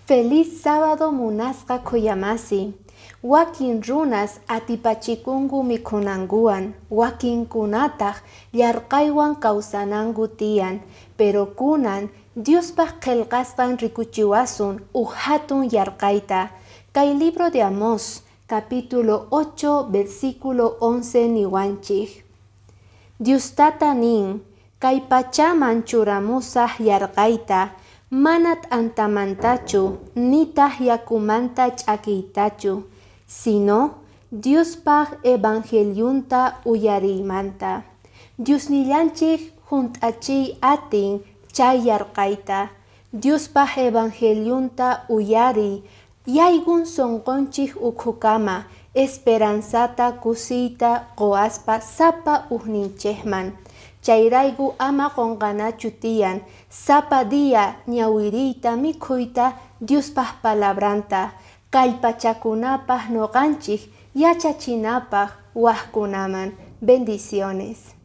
Feliz sábado munasqa kuyamasi. Wakin runas atipachikungu mikunanguan, wakin kunataq yarqaywan kawsanangu tiyan, pero kunan Diospaq qillqasqan rikuchiwasun hatun yarqayta. Kay libro de Amós, capítulo 8, versículo 11 niwanchik. Diostata nin, kay pachaman churamusaq yarqayta, manat antamantachu, nitaq yakumanta ch'akiytachu, sino Diospaq evangeliunta uyariymanta. Diosnillanchik hunt'achiy atin chay yarqayta. Diospaq evangeliunta uyariy, yaygun sonqonchik ukhukama, esperanzata kusiyta qhawaspa sapa uhninchikman. Chayrayku ama qunqanachu tiyan, sapa dia ñawiriyta mikhuyta Diospaq palabranta, kallpachakunapaq noqanchik yachachinapaq waqkunaman. Bendiciones.